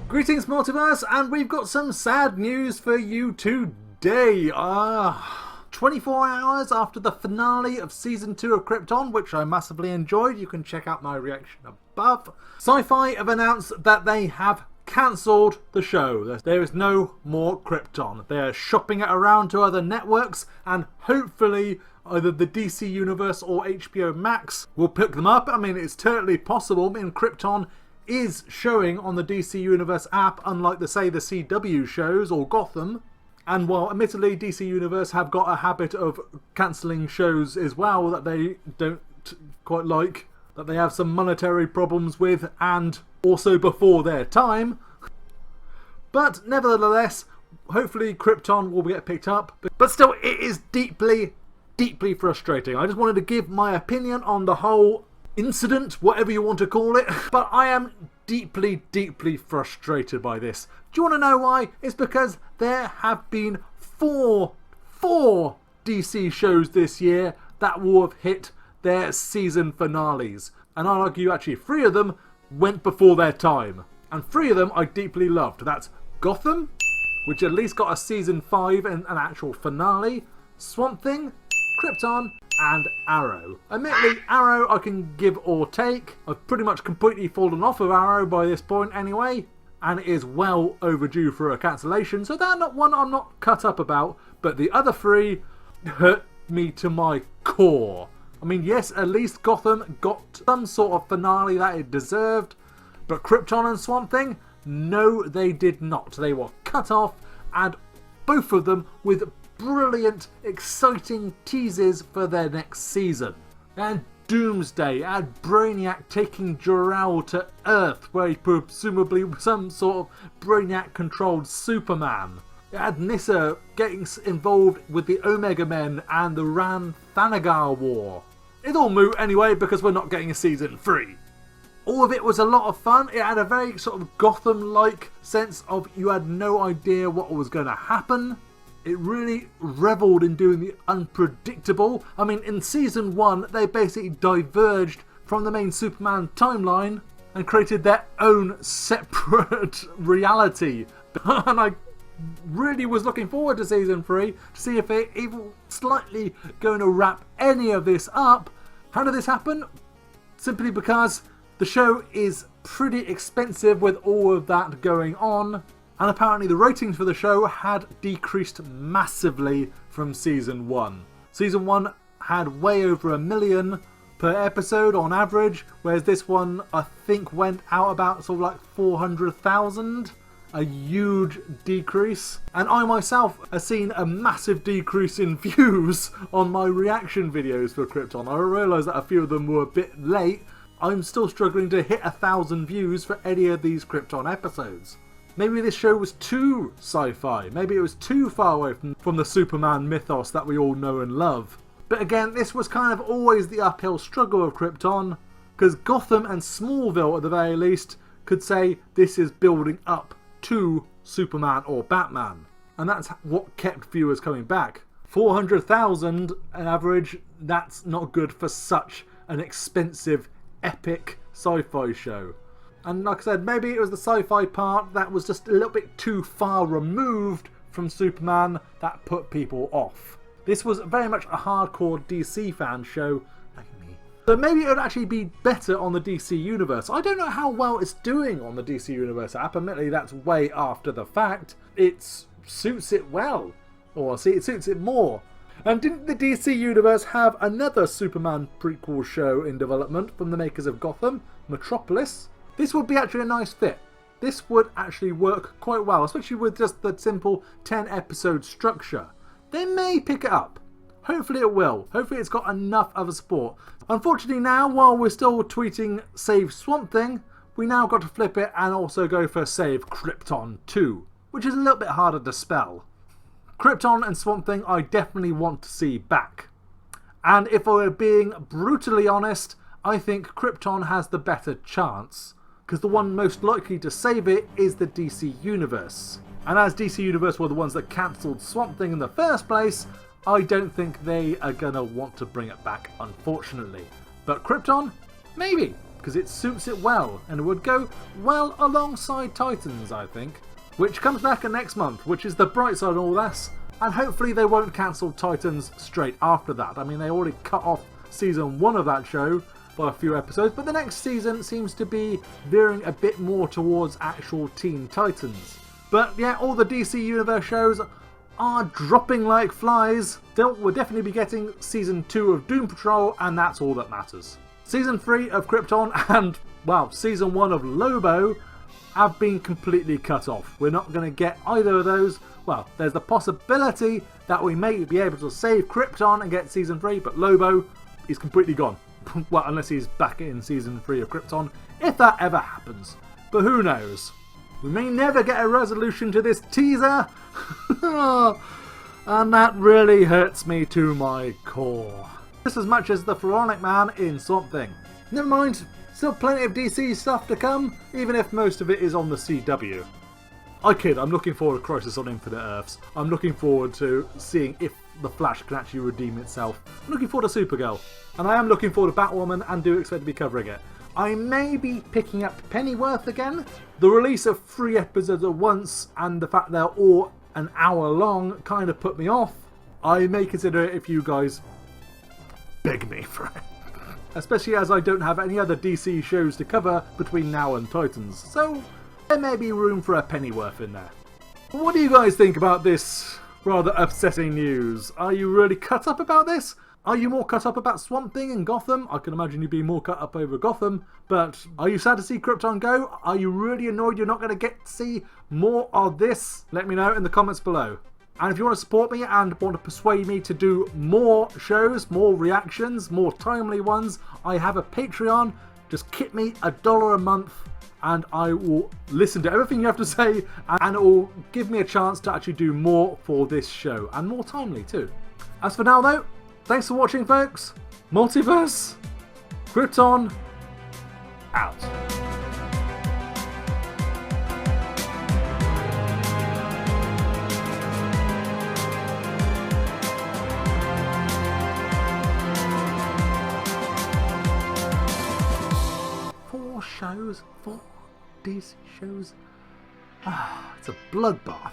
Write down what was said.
Greetings Multiverse, and we've got some sad news for you today. 24 hours after the finale of Season 2 of KRYPTON, which I massively enjoyed, you can check out my reaction above, Sci-Fi have announced that they have cancelled the show. There is no more KRYPTON. They're shopping it around to other networks, and hopefully either the DC Universe or HBO Max will pick them up. I mean, it's totally possible. I mean, KRYPTON is showing on the DC Universe app, unlike the CW shows or Gotham. And while admittedly DC Universe have got a habit of cancelling shows as well that they don't quite like, that they have some monetary problems with, and also before their time. But nevertheless, hopefully KRYPTON will get picked up. But still, it is deeply, deeply frustrating. I just wanted to give my opinion on the whole incident, whatever you want to call it. But I am deeply, deeply frustrated by this. Do you want to know why? It's because there have been four DC shows this year that will have hit their season finales. And I'll argue actually 3 of them went before their time. And 3 of them I deeply loved. That's Gotham, which at least got a season 5 and an actual finale, Swamp Thing, KRYPTON, and Arrow. Admittedly, Arrow I can give or take. I've pretty much completely fallen off of Arrow by this point anyway, and it is well overdue for a cancellation, so that's not one I'm not cut up about, but the other 3 hurt me to my core. I mean, yes, at least Gotham got some sort of finale that it deserved, but KRYPTON and Swamp Thing, no, they did not. They were cut off, and both of them with brilliant, exciting teases for their next season. And Doomsday had Brainiac taking Jor-El to Earth, where he presumably was some sort of Brainiac-controlled Superman. It had Nyssa getting involved with the Omega Men and the Rann-Thanagar War. It's all moot anyway because we're not getting a season 3. All of it was a lot of fun. It had a very sort of Gotham-like sense of you had no idea what was going to happen. It really revelled in doing the unpredictable. I mean, in Season 1, they basically diverged from the main Superman timeline and created their own separate reality. And I really was looking forward to Season 3 to see if they're even slightly going to wrap any of this up. How did this happen? Simply because the show is pretty expensive with all of that going on. And apparently the ratings for the show had decreased massively from Season 1. Season 1 had way over 1 million per episode on average, whereas this one I think went out about sort of like 400,000. A huge decrease. And I myself have seen a massive decrease in views on my reaction videos for KRYPTON. I realised that a few of them were a bit late. I'm still struggling to hit 1,000 views for any of these KRYPTON episodes. Maybe this show was too sci-fi. Maybe it was too far away from the Superman mythos that we all know and love. But again, this was kind of always the uphill struggle of KRYPTON, because Gotham and Smallville at the very least could say this is building up to Superman or Batman. And that's what kept viewers coming back. 400,000 on average, that's not good for such an expensive, epic sci-fi show. And like I said, maybe it was the sci-fi part that was just a little bit too far removed from Superman that put people off. This was very much a hardcore DC fan show, like me. So maybe it would actually be better on the DC Universe. I don't know how well it's doing on the DC Universe app. Admittedly, that's way after the fact. It suits it well. Or see, it suits it more. And didn't the DC Universe have another Superman prequel show in development from the makers of Gotham, Metropolis? This would be actually a nice fit. This would actually work quite well, especially with just the simple 10 episode structure. They may pick it up. Hopefully it will. Hopefully it's got enough of a support. Unfortunately now, while we're still tweeting Save Swamp Thing, we now got to flip it and also go for Save KRYPTON 2, which is a little bit harder to spell. KRYPTON and Swamp Thing I definitely want to see back. And if we're being brutally honest, I think KRYPTON has the better chance, because the one most likely to save it is the DC Universe. And as DC Universe were the ones that cancelled Swamp Thing in the first place, I don't think they are going to want to bring it back, unfortunately. But KRYPTON? Maybe. because it suits it well and it would go well alongside Titans, I think, which comes back next month, which is the bright side of all this. And hopefully they won't cancel Titans straight after that. I mean, they already cut off season 1 of that show by a few episodes, but the next season seems to be veering a bit more towards actual Teen Titans. But yeah, all the DC Universe shows are dropping like flies. We'll definitely be getting season 2 of Doom Patrol, and that's all that matters. Season 3 of Krypton and, well, season 1 of Lobo have been completely cut off. We're not going to get either of those. Well, there's the possibility that we may be able to save Krypton and get season 3, but Lobo is completely gone. Well, unless he's back in season 3 of Krypton, if that ever happens. But who knows? We may never get a resolution to this teaser, and that really hurts me to my core. Just as much as the Pharaonic Man in Swamp Thing. Never mind, still plenty of DC stuff to come, even if most of it is on the CW. I kid, I'm looking forward to Crisis on Infinite Earths. I'm looking forward to seeing if the Flash can actually redeem itself. I'm looking forward to Supergirl. And I am looking forward to Batwoman and do expect to be covering it. I may be picking up Pennyworth again. The release of 3 episodes at once and the fact they're all an hour long kind of put me off. I may consider it if you guys beg me for it. Especially as I don't have any other DC shows to cover between now and Titans. So there may be room for a Pennyworth in there. What do you guys think about this rather upsetting news? Are you really cut up about this? Are you more cut up about Swamp Thing and Gotham? I can imagine you'd be more cut up over Gotham. But are you sad to see Krypton go? Are you really annoyed you're not going to get to see more of this? Let me know in the comments below. And if you want to support me and want to persuade me to do more shows, more reactions, more timely ones, I have a Patreon. Just kit me $1 a month and I will listen to everything you have to say, and it will give me a chance to actually do more for this show, and more timely too. As for now though, thanks for watching folks. Multiverse, Krypton, out. Four DC shows. It's a bloodbath.